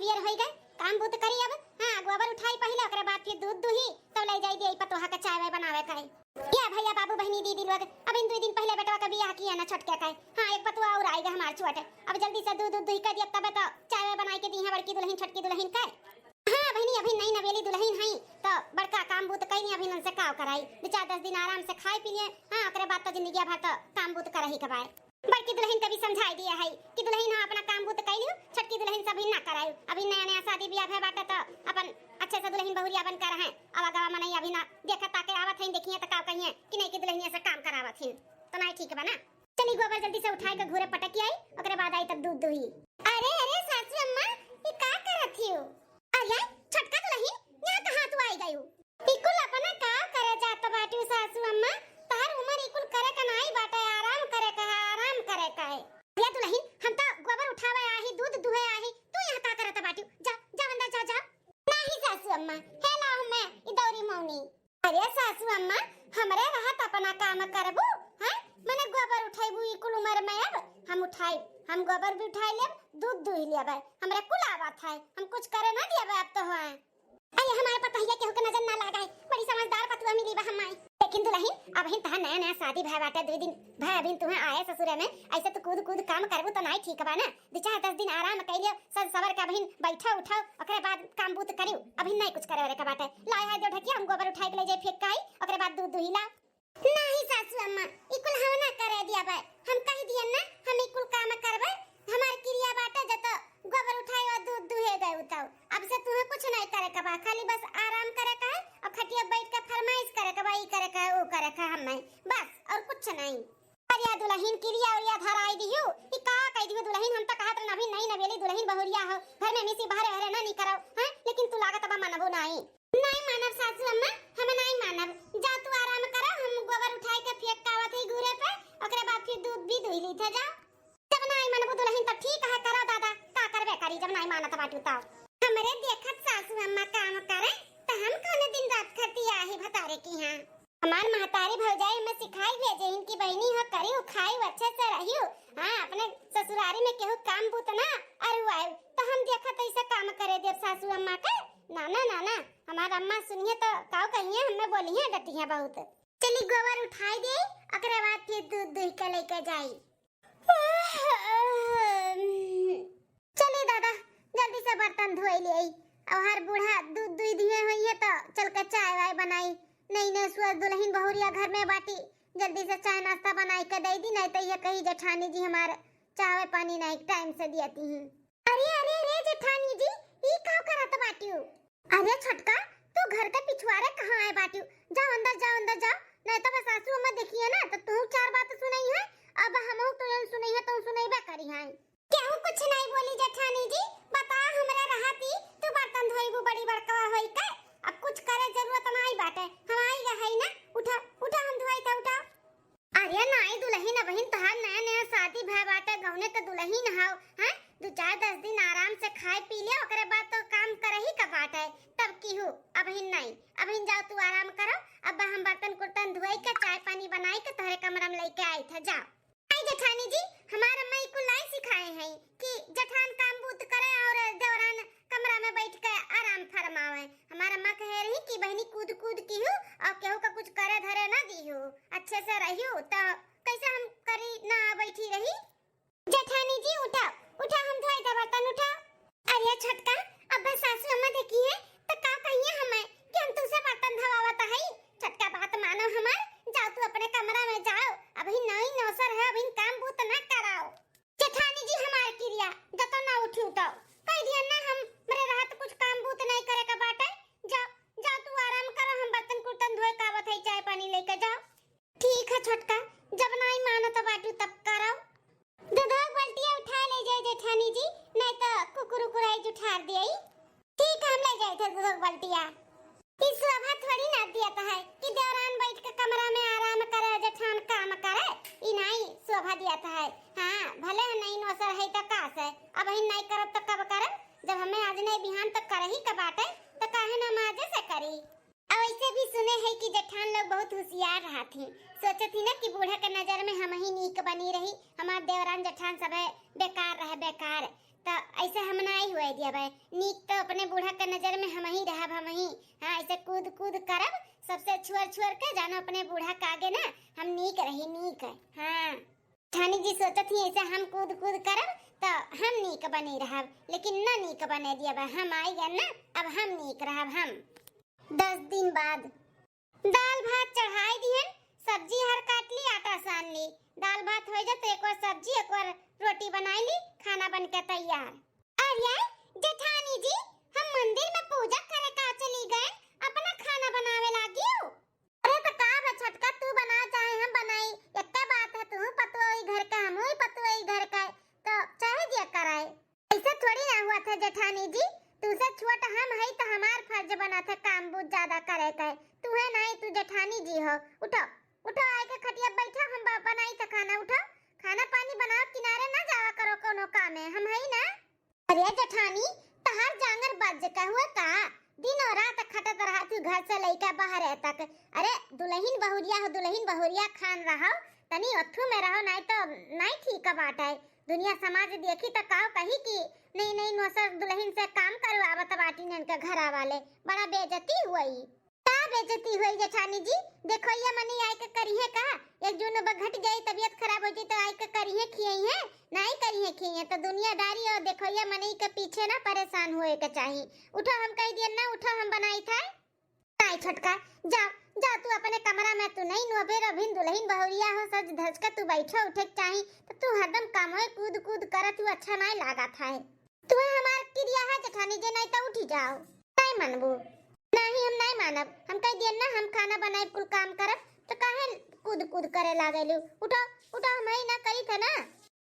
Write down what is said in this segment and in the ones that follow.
Clear हो गए। काम बहुत करी अब। हां गोबर उठाई पहले ओकरे बाद फिर दूध दुही तब ले जाई दे पतोहा के चाय बनावे का। या भैया बाबू बहनी दीदी लोग अब इन 2 दिन पहले बेटवा का बियाह किया ना छोटके का। हां एक पतवा और आएगा हमार छोटे। अब जल्दी से दूध दुही कर दिया तब तो चाय बनाई के दी है बड़की दुल्हन छोटकी दुल्हन का। हां बहनी अभी नई नवेली दुल्हन है तो बड़का काम बहुत कई अभी न से का कराई 2-4 दिन आराम से खाए पिए। हां ओकरे बाद तो जिंदगी भर तो काम बहुत करही के बाय। बड़की दुल्हन कभी समझाई दिया है कि दुल्हन हां अपना काम बहुत कैलियो छोटकी दुल्हन सब ही ना कराई। अभी नया नया शादी बियाह है बाटा तो अपन अच्छे से दुल्हन बहुरिया बन कर है। अब गवा मन अभी ना देखा ताके आवत है देखिए त का कहिए कि नहीं कि दुल्हन ऐसा काम करावत है तो नहीं ठीक बा ना। चली गोबर जल्दी से उठाए के घूरे पटकी आई ओकरे बाद आई तब दूध दुही। अरे अरे सासू अम्मा ये का करत हियो? अरे छोटका दुल्हन यहां कहां तू आई गयो? इकुल अपना का करे जात बाटू सासू अम्मा तार उम्र इकुल करे का नहीं बाटा आराम करे का है। भैया दुल्हन हम तो गोबर उठावे आही दूध दुहे आही तू यहां का करत बाटू? जा जा अंदर जा जा। नहीं सासू अम्मा हेला मैं इदौरी मौनी। अरे सासू अम्मा हमरे रहत अपना काम करबू हैं मने गोबर उठाइबू इकुल उम्र में अब हम उठाई हम गोबर भी उठाई लेब दूध दुही लेबै हमरे कुल आवत है हम कुछ करे ना दियबे अब तो है। अरे हमारे पतहिया केहू के नजर ना लगाए बड़ी समझदार पतुआ मिली बा हमाई। लेकिन दुल्हन अब हिन तहां नया नया शादी भय बाटे 2 दिन भय अभी तुम्हें आए ससुरे में ऐसे तो कूद काम करबू तो नहीं ठीक बा ना। 2-4-10 दिन आराम कइलियो सब सबर का बहिन बैठा उठाओ ओकरे बाद काम बूत करियो अभी नहीं कुछ करे रे का बाटे। लाए है दो ढकिया हम गोबर उठाई के ले जाई फेंक काई ओकरे बाद दूध दुही ला। नहीं सासू अम्मा इकुल हम ना करे दिया बा हम कह दिया ना हम इकुल काम करबे हमार क्रिया बाटे जत गोबर उठाई और दूध दुहे गए उताओ। अब से तुम्हें कुछ नहीं करे का बा खाली बस आराम करे का है और खटिया बैठ के फरमाइश करे का बा ई करे का वो करे का हम बस और कुछ नहीं। अरे दुल्हन क्रिया और या धर आई दियो ई का कह दियो दुल्हन हम तो कहत रह अभी नई नवेली दुल्हन बहुरिया हो घर में मिसी बाहर रहे ना नहीं करो हैं लेकिन तू लागत बा मानबो नहीं। नहीं मानब सासू अम्मा हम नहीं मानब जा तू आराम कर हम गोबर उठाई के फेंक कावत है घूरे पे ओकरे बाद फिर दूध भी दुही ली थे जा। जब नहीं मानबो दुल्हन तो ठीक है करो दादा का करबे करी जब नहीं मानत बाटू तो हमरे देखत सासू अम्मा काम करे तो हम कौन दिन रात खती आही भतारे की हां हमार महतारी भौजाई में सिखाई भेजे इनकी बहनी हो करी खाई अच्छे से रहियो। हां अपने ससुरारी में केहू काम बूत ना अरु आए तो हम देखत ऐसा काम करे देव सासू अम्मा के ना हमार अम्मा सुनिए तो काऊ कहिए हमें बोलिए डटिया बहुत। चली गोबर उठाई दे ओकरे बाद फिर दूध दुही के लेके जाई। चली दादा जल्दी से बर्तन धोई ले और हर बूढ़ा दूध दुही दिए हुई है तो चल के चाय वाय बनाई नहीं न सुअर दुल्हन बहुरिया घर में बाटी जल्दी से चाय नाश्ता बनाई के दे दी नहीं तो ये कही जेठानी जी हमारे चाय पानी नहीं टाइम से देती हैं। अरे अरे अरे जेठानी जी ई का करत बाटियो? अरे छोटका तू घर के पिछवाड़े कहां है बाटियो? जाओ अंदर जाओ नहीं तो सासू अम्मा देखिए ना तो तू 4 बात सुनाई है अब हमहु तुरंत सुनई है तो सुनईबे करी है। केहू कुछ नहीं बोली जेठानी जी बता हमरे रहती तू बर्तन धोईबू बड़ी बड़का होई के अब कुछ करे जरूरत नहीं बाटे हम आई रहे ना उठा हम धोई था उठा। अरे नहीं दुल्हन बहन तहार नया नया शादी भय बाटे गौने के दुल्हन हाउ हैं 2-4-10 दिन आराम से खाए पी ले ओकरे बाद तो काम करही का बाटे तब की हो अबहिन नहीं अबहिन जाओ तू आराम करो अब हम बर्तन कुर्तन धोई के चाय पानी बनाई के तोहरे कमरा में लेके आई था जाओ। आई जेठानी जी हमार अम्मा को लाई सिखाए हैं कि जेठान काम बूत करे और देवरान कमरा में बैठ के आराम फरमावे। हमार अम्मा कह रही कि बहनी कूद की हो और केहू का कुछ करे धरे ना दी हो अच्छे से रहियो तो कैसे हम करी ना बैठी रही। जेठानी जी उठा हम धोई दे बर्तन उठा। अरे छोटका अब सासू अम्मा देखी है तो का कहिए हमें कि हम तुझसे बर्तन धवावत है। छोटका बात मानो हमार जाओ तू अपने कमरा में जाओ अभी नई नौसर है अभी काम बूत ना कराओ। जेठानी जी हमार क्रिया जतो ना उठी तो कह दिया ना हम मेरे रात कुछ काम बूत नहीं करे का बाटे जाओ तू आराम करो हम बर्तन कुर्तन धोए कावत है चाय पानी लेके जाओ। ठीक है छोटका जब नहीं मानो तो बाटू तब कराओ। दूध बाल्टिया उठा ले जाए जेठानी जी नहीं तो कुकुर कुराई उठा दे। ठीक हम ले जाए थे दूध बाल्टिया इस शोभा थोड़ी ना दिया है कि देवरान बैठ के कमरा में आराम करे जेठान काम करे ई नहीं शोभा दिया है। हां भले नहीं नौसर है तो कास है अब ही नहीं करब तो कब करब जब हमें आज नहीं बिहान तक करही का बाटे तो काहे ना माजे से करी। अब ऐसे भी सुने है कि जेठान लोग बहुत होशियार रहा थी सोचे थी ना कि बूढ़ा के नजर में हम ही नीक बनी रही हमार देवरान जेठान सब बेकार रहे बेकार तो ऐसे हम नहीं हुए दिया भाई नीक तो अपने बूढ़ा के नजर में हम ही रहब हम ही। हां ऐसे कूद कूद करब सबसे छुअर छुअर के जानो अपने बूढ़ा के आगे ना हम नीक रही नीक। हां ठानी जी सोचत ही ऐसे हम कूद कूद करब तो हम नीक बनी रहब लेकिन ना नीक बने दिया भाई हम आई गए ना अब हम नीक रहब हम। 10 दिन बाद दाल भात चढ़ाई दिहन सब्जी हर काट ली आटा सान ली दाल भात हो जाए तो एक और सब्जी एक और रोटी बनाई ली खाना बन के तैयार। अरे जेठानी जी हम मंदिर में पूजा करे का चली गए अपना खाना बनावे लागी हो। अरे तो का है छोटका तू बना चाहे हम बनाई एक बात है तू पतोई घर का हम ही पतोई घर का तो चाहे दिया कराए ऐसा थोड़ी ना हुआ था जेठानी जी तुझसे छोटा हम है तो हमार फर्ज बना था काम बहुत ज्यादा करे का तू है नहीं तू जेठानी जी हो। उठो उठो आए के खटिया बैठो हम बनाई तो खाना उठो खाना पानी बनाओ किनारे ना जावा करो कोनो काम है हम है ना। अरे जेठानी तहार जांगर बाज का हुआ का दिन और रात खटत रहा तू घर से लेके बाहर तक। अरे दुल्हन बहुरिया खान रहो तनी अथु में रहो नहीं तो नहीं ठीक बात है दुनिया समाज देखी तो काओ कही कि नहीं नहीं नौसर दुल्हन से काम करवावत बाटी ने इनका घर वाले बड़ा बेइज्जती हुई का बेइज्जती हुई जेठानी जी देखो ये मनी आए के करिए का एक जून घट गई तबीयत खराब हो गई तो आए के करिए खिए है नहीं करिए खिए तो दुनियादारी और देखो ये मनी के पीछे ना परेशान होए के चाहिए। उठो हम कह दिए ना उठो हम बनाई था नहीं छोटका जा जा तू अपने कमरा में तू नहीं नोबेर अभिन दुल्हन बहुरिया हो सज धज के तू बैठो उठे चाहिए तो तू हरदम काम है कूद कूद कर तू अच्छा नहीं लागा था तू हमार क्रिया है जेठानी जी नहीं तो उठी जाओ नहीं मनबू नहीं हम नहीं मानब हम कह दिए ना हम खाना बनाए कुल काम करब तो काहे कूद कूद करे लागेलू उठो उठो हम ही ना करी था ना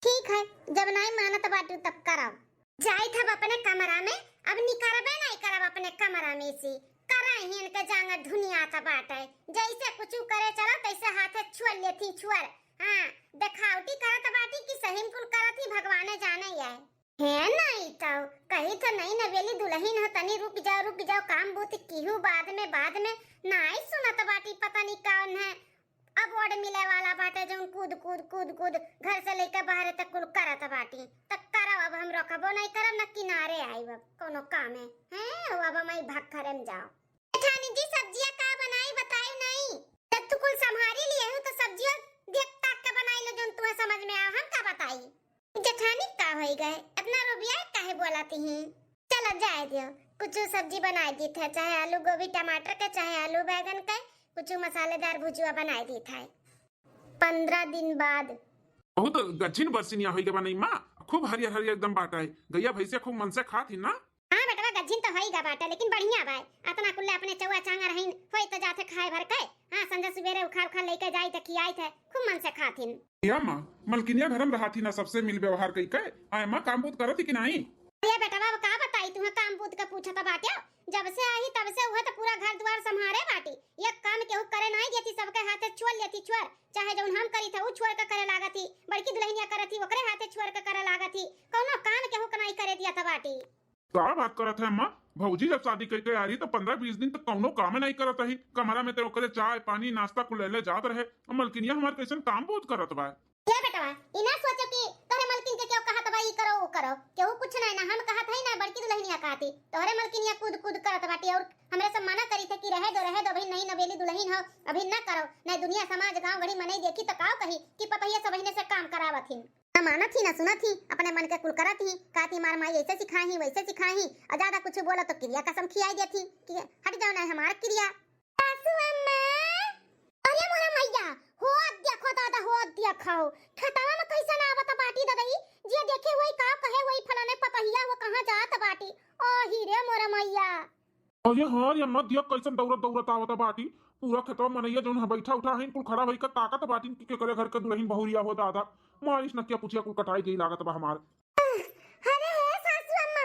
ठीक है जब नहीं मानत बाटू तब करब जाई था अपने कमरा में अब निकरबे नहीं करब अपने कमरा में से कराई हिन के जांग धुनिया था बाटे जैसे कुछ करे चला तैसे हाथे छुअल लेथी छुअर। हां देखावटी करत बाटी कि सहीम कुल करत ही भगवाने जाने है नहीं तो कही तो नहीं नवेली दुल्हन हो तनी रुक जाओ काम बहुत कीहू बाद में नहीं सुनत बाटी पता नहीं कौन है अवार्ड मिले वाला बाटे जो कूद कूद घर से लेकर बाहर तक कुल करत बाटी तक करो अब हम रोकबो नहीं करब ना किनारे आई अब कोनो काम है अब मैं भाग करम जाओ। जेठानी जी सब्जियां का बनाई बताई नहीं जब तू कुल संभारी लिए हो तो सब्जियां देख ताक के बनाई लो जो तुम्हें समझ में आ हम का बताई जेठानी का होई गए इतना रुपया काहे बोलाती हैं चलो जाए दियो कुछ सब्जी बना दी थे चाहे आलू गोभी टमाटर के चाहे आलू बैगन के कुछ मसालेदार भुजिया बनाई दी था। 15 दिन बाद बहुत गच्छिन बरसिनिया होई के बनई मां खूब हरियर हरियर एकदम बाटाई गैया भैंसिया खूब मन से खाती ना। हां बेटवा गज्जिन तो होई गा बाटा लेकिन बढ़िया बाय अतना कुल्ले अपने चौआ चांगा रहिन होई तो जाते खाए भर के। हां संजय सवेरे उखाड़ लेके जाई त खियाई थे खूब मन से खाथिन। या मां मलकिनिया घर में रहाती ना सबसे मिल व्यवहार कई के आय मां काम बहुत करती कि नहीं। अरे बेटवा का बताई तू काम बूत का पूछत बाटे जब से आई तब से हुआ तो पूरा घर द्वार संभारे बाटी एक काम केहू करे नहीं देती सबके हाथे छोड़ लेती छोड़ चाहे जौन हम करी था वो छोड़ के करे लागती बड़की दुल्हनिया करती ओकरे हाथे छोड़ के करे लागती कोनो काम केहू के नहीं करे दिया था बाटी। का बात करत है अम्मा भौजी जब शादी करके आ रही तो 15-20 दिन तक कौनो काम नहीं करत रही कमरा में तेरे ओकरे चाय पानी नाश्ता कुल ले जात रहे मलकिनिया हमार कैसन काम बहुत करत बा। ये बेटवा इना सोचो कि तोरे मलकिन के क्यों कहत बा ई करो वो करो केहू कुछ नहीं ना हम कहत है ना बड़की दुल्हनिया कहती तोरे मलकिनिया कूद करत बाटी और हमरे सब मना करी थे कि रहे दो अभी नहीं नवेली दुल्हन हो अभी ना करो नहीं दुनिया समाज गांव घड़ी मने देखी तो काओ कही कि पतैया सब से काम करावथिन माना थी ना सुना थी अपने मन के कुल करत ही कहती मार माई ऐसे सिखाही वैसे सिखाही और ज्यादा कुछ बोला तो क्रिया कसम खियाई देती कि हट जाओ ना हमार क्रिया। सासू अम्मा अरे मोरा मैया हो देखो दादा हो देखो खटावा में कैसा ना आवत बाटी दादाई जे देखे वही का कहे वही फलाने पतहिया वो कहां जात बाटी ओ हीरे मोरा मैया अरे हाँ ये मत दिया कैसन दौड़त आवत बाटी पूरा खेतवा मनैया जोन बैठा उठा है कुल खड़ा भई का ताकत बाटी के करे घर के दुल्हन बहुरिया हो दादा मारिस नकिया पुछिया कुल कटाई गई लागत बा हमार। अरे हे सासू अम्मा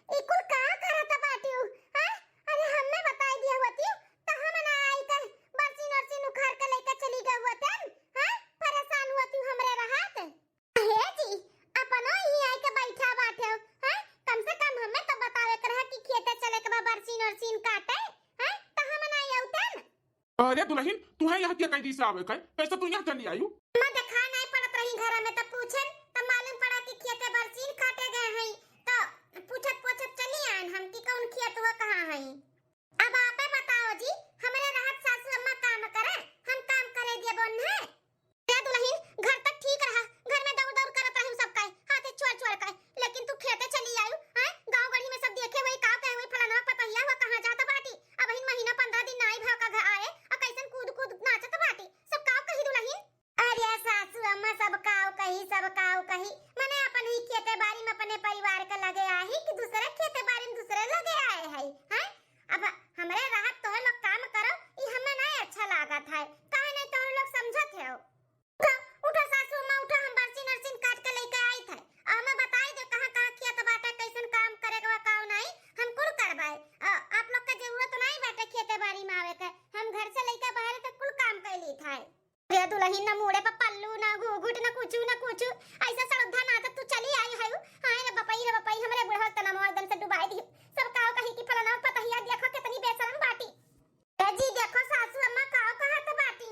ई कुल का करत बाटी हां अरे हमने बताई दिया होती त हम ना आई कर बरसी नरसी उखाड़ के लेके चली गई होते हां परेशान होती हमरे रहत हे जी अपनो ही आई के बैठा बाटे हां कम से कम हमें तो बतावे कर कि खेते चले के बरसी नरसी काटे हां त हम ना आउते। अरे दुल्हन तू है यहाँ क्या कैदी से आवे कैसे तू यहाँ चली आयु मैं देखा नहीं पड़त रही घर में तो पूछन तो मालूम पड़ा कि खेते बरसीन काटे गए हैं बहिन ना मुड़े पर पल्लू ना घूघुट ना कुछ ऐसा सड़धा ना तू चली आई है हां रे बपई हमरे बुढ़वा तना मोर एकदम से डुबाई दी सब काव कही कि फलाना पतहिया देखो कितनी बेशरम बाटी जी देखो सासू अम्मा काव कहा तो बाटी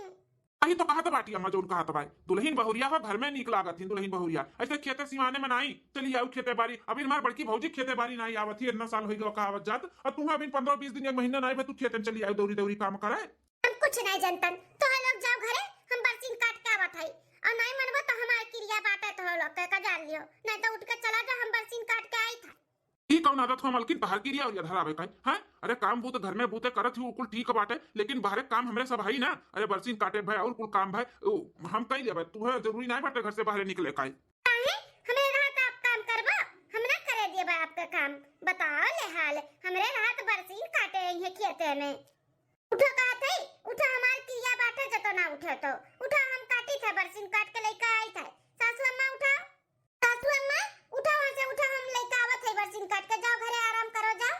अही तो कहा तो बाटी अम्मा जोन कहा तो भाई दुल्हन बहुरिया हो घर में नीक लागत थी दुल्हन बहुरिया ऐसे खेते सिवाने में नहीं चली आओ खेते बारी अभी हमार बड़की भौजी खेते बारी नहीं आवत थी इतना साल हो गया कहावत जात और तू अभी 15-20 दिन एक महीना नहीं तू खेते में चली आओ दौरी दौरी काम करे हम कुछ नहीं जानतन तो लोग जाओ घरे हम बरसीन काट के आवत हई और नहीं मनबो तो हमार क्रिया बाटे तो लोग का जान लियो नहीं तो उठ के चला जा हम बरसीन काट के आई था ई कौन आदत हो मलकिन बाहर की रिया और धरावे काई हां अरे काम बूत घर में बूते करत ही कुल ठीक बाटे लेकिन बाहर काम हमरे सब हई ना अरे बरसीन काटे भाई और कुल काम भाई हम कहीं लेबे तू है जरूरी नहीं बाटे घर से बाहर निकले काई काहे हमरे रात आप काम करबो हम ना करे देबा आपका काम बताओ ले हाल हमरे रात बरसीन काटे है खेते में उठो का थे उठो हमार क्रिया बाटे जतो ना उठे तो उठो हम काटी थे बरसीन काट के लेके आई थे सासू अम्मा उठा सासू अम्मा उठो वहां से उठो हम लेके आवत है बरसीन काट के जाओ घरे आराम करो जाओ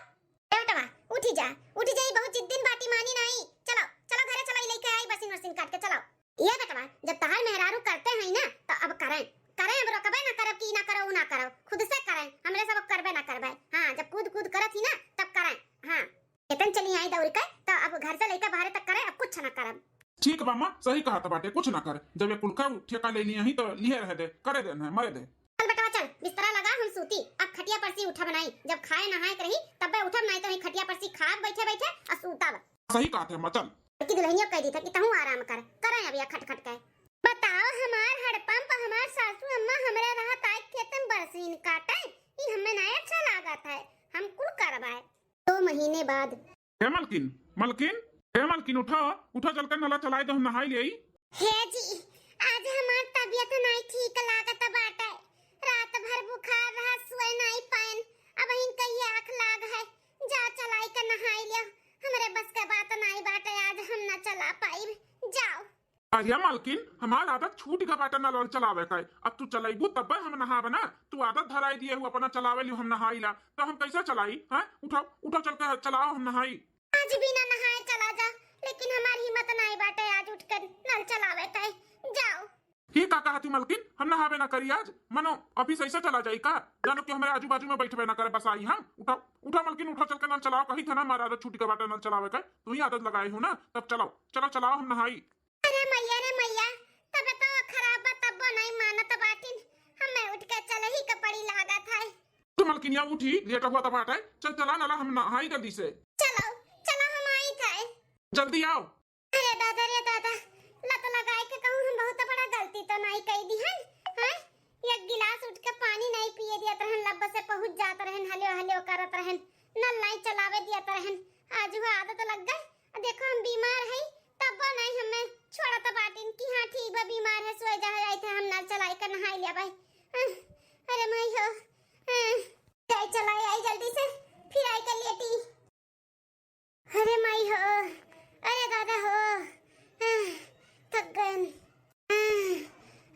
बेटवा उठी जाई बहुत जिद्दीन बाटी मानी नहीं चलो चलो घरे चलो लेके आई बरसीन काट के चलो ये बेटवा जब तहार मेहरारू करते हैं ना तो अब करें अब रोकबे ना करब की ना करो ना करो खुद से करें हमरे सब करबे ना करबे हां जब खुद करत ही ना तब करें हां इतन चली आई दौड़ के तो अब घर से लेकर बाहर तक करें अब कुछ ना करब ठीक बामा सही कहा तो बाटे कुछ ना कर जब ये कुलका ठेका ले लिया ही तो लिए रह दे करे दे ना मरे दे चल बेटा चल बिस्तरा लगा हम सूती अब खटिया परसी उठा बनाई जब खाए नहाए रही तब मैं उठब नहीं तो ही खटिया परसी खा बैठे और सूतब सही कहा थे मचल कि दुल्हनिया कह दी था कि तहू आराम करें अब या खट के बताओ हमार हड़पम पर हमार सासू अम्मा हमरे रहत आए खेतन बरसीन काटे ई हमें नहीं अच्छा लागत है हम कुल करवाए 2 महीने बाद हे मलकिन उठा चल कर नला चलाए तो हम नहाई ले हे जी आज हमार तबीयत नहीं ठीक लागत बाटे रात भर बुखार रहा सोए नहीं पाइन अब इनका ये आंख लाग है जा चलाई के नहाई लियो हमरे बस के बात नहीं बाटे आज हम ना चला पाई जाओ अरे मलकिन हमार आदत छूट गया बाटे नल चलावे का अब तू चलाइबू तब हम नहावे ना तू आदत धराई दिए हु अपना चलावे लियो हम नहाई ला तो हम कैसे चलाई हां उठो चल के चलाओ हम नहाई आज भी ना नहाए चला जा लेकिन हमारी हिम्मत नहीं बाटे आज उठकर नल चलावे का जाओ ही का कहती मलकिन हम नहावे ना करी आज मनो अभी सही से चला जाई का जानो कि हमारे आजू बाजू में बैठबे ना करे बस आई हम उठो मलकिन उठो चल के नल चलाओ कहीं था ना हमारा आदत छूट गया बाटे नल चलावे का तू ही आदत लगाई हो ना तब चलाओ हम नहाई अरे मैया तब तो खराब तब नहीं मानत बाटिन हमें उठ के चल ही कपड़ी लागत है तू मलकिन या उठी लेट हुआ तब बाटे चला नला हम नहाई जल्दी से चलो हम आई थे जल्दी आओ अरे दादा लत लगाए के कहूं हम बहुत बड़ा गलती तो नहीं कई दी हन हां एक गिलास उठ के पानी नहीं पिए दिया रहन लब से पहुंच जात रहन हलियो करत रहन नल नहीं चलावे दिया रहन आज वो आदत लग गई देखो हम बीमार है तब नहीं हमें छोड़त बाटिन कि हां ठीक बा बीमार है सोए जाए थे हम नल चलाई के नहाई लिया भाई अरे मैं हो जाए चलाई आई जल्दी से फिर आई कर लेती अरे माई हो अरे दादा हो थक गए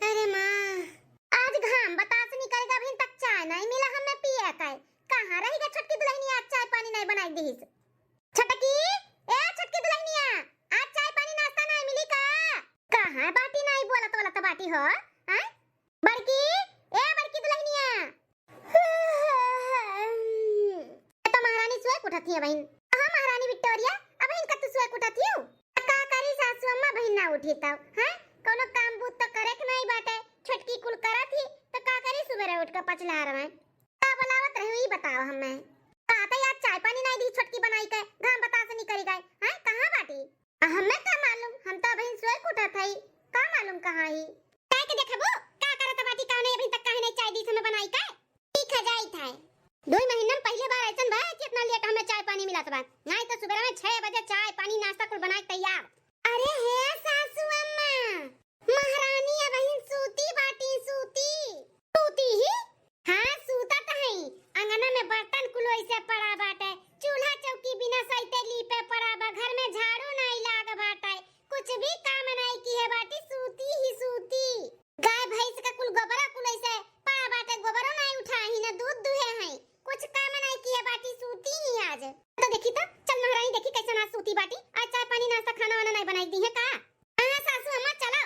अरे माँ आज घाम बतास निकल गया अभी तक चाय नहीं मिला हमें पिए का कहाँ रहेगा छटकी दुल्हनिया आज चाय पानी नहीं बनाई दी छटकी दुल्हनिया आज चाय पानी नाश्ता नहीं मिली का कहाँ बाटी नहीं बोलत बाटी हो हैं बड़की दुल्हनिया तो महारानी सोए उठती है बहन हां महारानी विक्टोरिया अब इनका तो सोए उठती हूं का करी सासू अम्मा बहन ना उठी तब हैं कोनो काम बूत तो करे के नहीं बाटे छटकी कुल करा थी तो का करी सुबह उठ के पचला रहे का बुलावत रही ही बताओ हमें कहते यार चाय पानी नहीं दी छटकी बनाई के घाम बता से निकल गए हैं कहां बाटी हमें क्या मालूम हम तो बहन सोए उठा थई का मालूम कहां ही काय के देखबो का करत बाटी का नहीं अभी तक काहे नहीं चाय दी हमें बनाई के ठीक है जाई था 2 महीना पहले बार ऐसन बा कि इतना लेट हमें चाय पानी मिलत बा नहीं तो सुबह में 6 बजे चाय पानी नाश्ता कुल बनाए तैयार अरे हे सासू अम्मा महारानी अब बहन सूती बाटी सूती ही हां सूतत है अंगना में बर्तन कुल ऐसे पड़ा बाटे चूल्हा चौकी बिना सईते लीपे पड़ा बा घर में झाड़ू नहीं लाग बाटे कुछ भी काम नहीं की है बाटी सूती गाय भैंस का कुल गोबरा कुल ऐसे पड़ा बाटे गोबरो नहीं उठाई ना दूध दुहे हैं कुछ काम नहीं किया बाटी सूती ही आज तो देखी तो चल महारानी देखी कैसे ना सूती बाटी आज चाय पानी नाश्ता खाना वाना नहीं बनाई दी है का हां सासू अम्मा चलो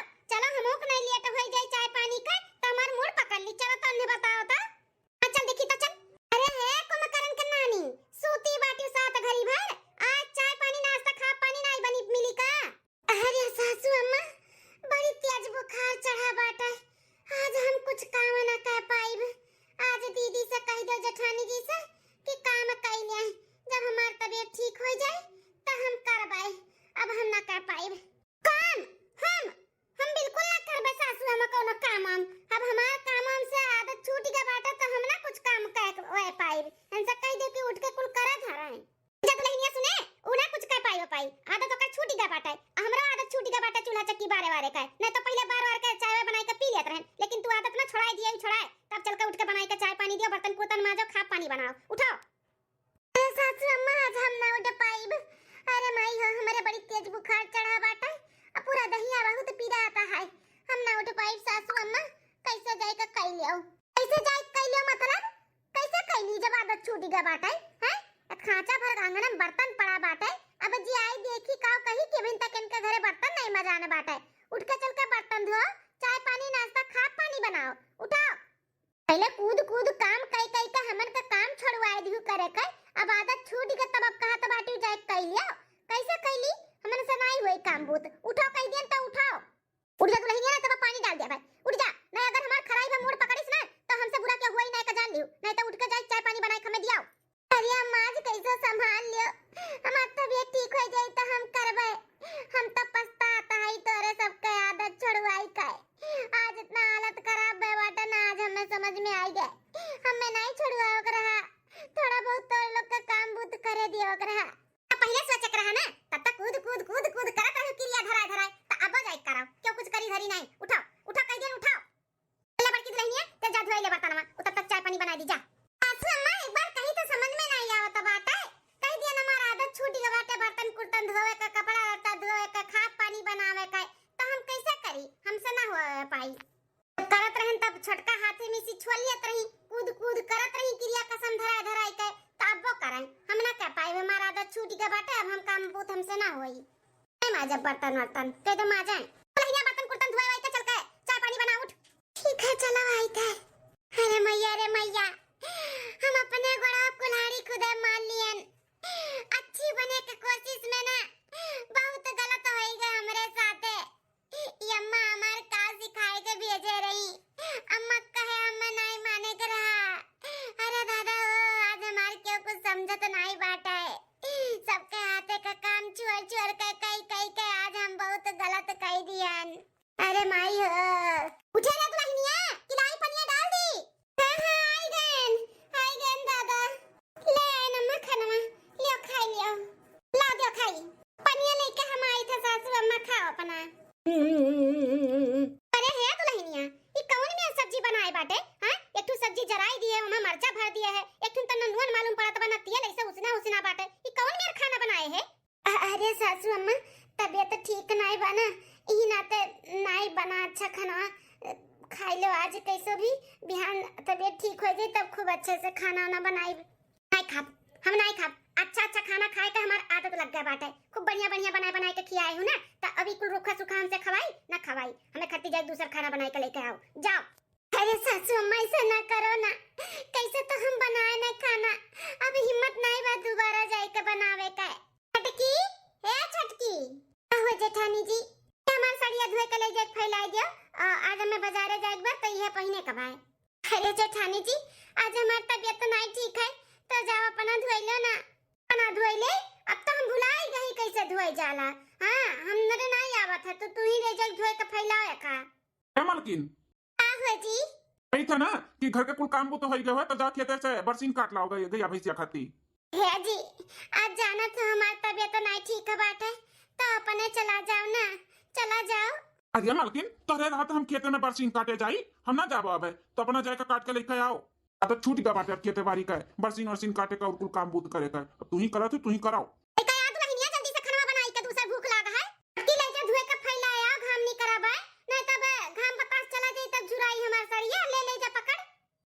कह दे कि उठ के कुल करत हराए जा दुल्हनिया सुने उ ना कुछ कर पाई आदत ओकर छूटी गा बाटे हमरा आदत छूटी गा बाटे चूल्हा चक्की बारे बारे का नहीं तो पहले बार के चाय बनाई के पी लेत रहन लेकिन तू आदत ना छोड़ाई दिए छोड़ाए तब चल के उठ के बनाई के चाय पानी दियो बर्तन कुतन माजो खा पानी बनाओ उठो सासू अम्मा आज हम ना उठ पाइब अरे माई हो हमारे बड़ी तेज बुखार चढ़ा बाटा अब पूरा दहिया बहुत पीड़ा आता है हम ना उठ पाइब सासू अम्मा कैसे जाए का कई लियो कैसे जाए कई लियो मतलब कैसे कई ली जब आदत छूटी गा बाटा है खांचा भर आंगन में बर्तन पड़ा बाटा अब जी आई देखी काव कही के बिन तक इनके घरे बर्तन नहीं मजाने बाटा उठ के चल के बर्तन धो चाय पानी नाश्ता खा पानी बनाओ उठाओ पहले कूद कूद काम कई कई का हमन का काम छोड़वाए दिहु करे कर अब आदत छूट गई तब अब कहा तो बाटी जाए कई लियो कैसे कई ली हमन से नहीं होई काम बूत उठाओ कई दिन तो उठाओ उठ जा दुल्हनिया ना तब पानी डाल दे भाई उठ जा नहीं अगर हमार खराई में मूड पकड़िस ना तो हमसे बुरा क्या होई नहीं का जान लियो नहीं तो उठ के जाए चाय पानी बनाए हमें दियाओ अरे अम्मा आज कैसे संभाल लियो हमार तबीयत ठीक हो जाए तो हम करबे हम तो पछताता है तोरे सबके आदत छोड़वाई का आज इतना हालत खराब है बाटा ना आज हमें समझ में आई गए हमें नहीं छोड़वाओ रहा थोड़ा बहुत तो लोग का काम बुत करे दियो रहा पहले सोचक रहा ना तब तक कूद कूद कूद कूद करत रहो क्रिया धरा धरा तो अब जाई कराओ क्यों कुछ करी धरी नहीं उठाओ उठाओ कई दिन उठाओ ले बड़की दुल्हनिया ते जा धोई ले बर्तनवा तब तक चाय पानी बना दी जा सासू अम्मा एक बार कही तो समझ में नहीं आवत बाटा कह दिया ना हमारा आदत छूट गई बाटे बर्तन कुर्तन धोवे का कपड़ा लत्ता धोवे का खा पानी बनावे का तो हम कैसे करी हमसे ना हो पाई करत रहन तब छोटका हाथे में सी छोलियत रही कूद कूद करत रही क्रिया कसम धराए धराए के तब वो करन हम ना कर पाए हमारा आदत छूट गई बाटे अब हम काम बहुत हमसे ना होई नहीं माजा बर्तन वर्तन कह दो माजा दुल्हनिया बर्तन कुर्तन धोए वाई के चल के चाय पानी बना उठ ठीक है चलो आई थे अरे मैया हम अपने गोड़ा कुल्हाड़ी खुदा मान लियन अच्छी बने के कोशिश में ना बहुत गलत होई गए हमरे साथे ये अम्मा हमार का सिखाए के भेजे रही अम्मा कहे अम्मा नहीं माने के रहा अरे दादा आज हमार क्यों कुछ समझत नहीं बाटा है सबके हाथे का काम चोर चोर के कई कई के आज हम बहुत गलत कह दियन अरे माई हो उठे रे दुल्हनिया किलाई पनिया डाल दी आई गन दादा ले नमक खाना लियो खाई लियो ला दियो खाई पनिया लेके हम आई थे सासू अम्मा खाओ अपना अरे है दुल्हनिया ये कौन में सब्जी बनाए बाटे हां एक ठो सब्जी जराई दिए ओमा मरचा भर दिया है एक ठो तन्ना नून मालूम पड़त बना तिया ऐसे उसना उसना बाटे ये कौन में खाना बनाए है अरे सासू अम्मा तबीयत ठीक नहीं बना ई नाते नहीं बना अच्छा खाना खाई लो आज कैसे भी बिहान तबीयत ठीक हो जाए तब खूब अच्छे से खाना ना बनाई नहीं खाब हम नहीं खाब अच्छा अच्छा खाना खाए का हमार आदत लग गया बाटे खूब बढ़िया बढ़िया बनाए के खियाए हूं ना तो अभी कुल रुखा सुखा हमसे खवाई ना खवाई हमें खत्ती जाए दूसरा खाना बनाए के लेके आओ जाओ अरे सासू अम्मा ऐसा ना करो ना कैसे तो हम बनाए ना खाना अब हिम्मत नहीं बा दोबारा जाए के बनावे का छटकी हे छटकी हो जेठानी जी हमार साड़िया धोए के ले जाके फैलाई दियो आज हमें बाजारे जाए एक बार तो यह पहिने कब आए अरे जेठानी जी आज हमार तबीयत नहीं ठीक है तो जाओ अपना धोई लो ना अपना धोई ले अब तो हम भुलाई गई कैसे धोई जाला हां हमरे नहीं आवत है तो तू ही ले जाके धोए के फैलाओ का है मालकिन हो जी कही था ना कि घर के कुल काम तो हो गया है तो जा खेते से बरसीन काट लाओ गया भैंसिया खाती है जी आज जाना तो हमार तबीयत नहीं ठीक है बाटे तो अपने चला जाओ ना चला जाओ अरे मालकिन तोरे रात हम खेते में बरसीन काटे जाई हम ना जाबो अब तो अपना जाके काट के लेके आओ तो छूट गया बाटे खेते बाड़ी का बरसीन और काटे का और कुल काम बूत करे का अब तू ही करा तू ही कराओ जल्दी से खाना बनाई के दूसरा भूख लागा है की ले जा धोए के फैलाया घाम नहीं कराबा नहीं तब घाम पतास चला जाई तब झुराई हमार साड़िया ले जा पकड़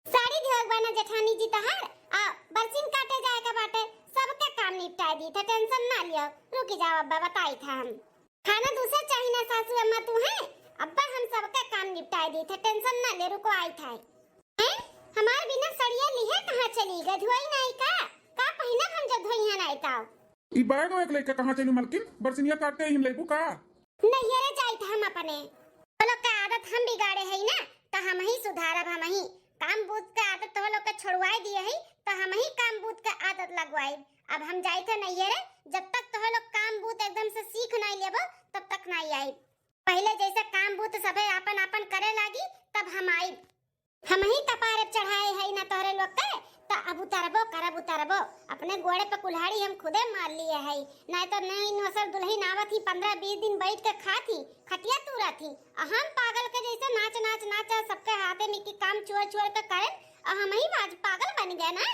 साड़ी धोए बना जेठानी जी तहार आ बरसीन काटे जाए का बाटे सबके काम निपटा दी था टेंशन ना लियो रुक जाओ अब्बा बताई था हम खाना दूसरा चाहिए ना सासू अम्मा तू है अब्बा हम सबके काम निपटा दी थे टेंशन ना ले रुको आई था हैं हमार बिना सड़िया लिहे कहां चली गई धोई नहीं का पहिना हम जब धोई है नहीं का ई बैग एक लेके कहां चलू मालकिन बरसीनिया काटते ही हम लेबू का नहीं रे जाई था हम अपने तो लोग का आदत हम बिगाड़े है ना तो हम ही सुधारब हम ही काम बूत का आदत तो लोग के छोड़वाई दिए है तो हम ही काम बूत का आदत लगवाई अब हम जाई थे नहीं रे जब तक तो लोग काम बूत एकदम से सीख नहीं लेबो तब तक नहीं आई पहले जैसे काम बूत सबे अपन अपन करे लागी तब हम आई हम ही कपार चढ़ाए है ना तोरे लोग के तो अब उतारबो अपने गोड़े पे कुल्हाड़ी हम खुदे मार लिए है। नहीं तो नई नौसर दुल्हन आवत ही 15-20 दिन बैठ के खाती खटिया तूरा थी। हम पागल के जैसे नाच सबके हाथे में की काम चोर के करे। हम ही आज पागल बन गए ना।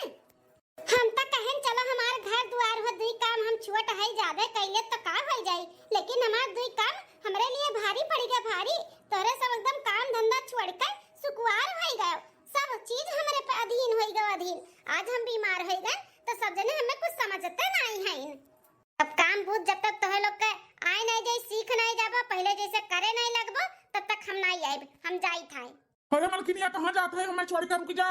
हम तो कहन चलो हमार घर द्वार हो दुई काम हम छोट है ज्यादा कैले तो का हो जाई, लेकिन हमार दुई काम हमरे लिए भारी पड़ गया भारी। तोरे सब एकदम काम धंधा छोड़ कर सुकुवार हो गए, सब चीज हमरे पे अधीन हो गए अधीन। आज हम बीमार हो गए तो सब जने हमें कुछ समझते नहीं हैं। अब काम बुझ जब तक तोहे लोग के आए नहीं जाई सीख नहीं जाबो पहले जैसे करे नहीं लगबो तब तक हम नहीं आए। हम जाई थाए। अरे मलकिनिया कहाँ जात है, हमें छोड़ कर रुक जा।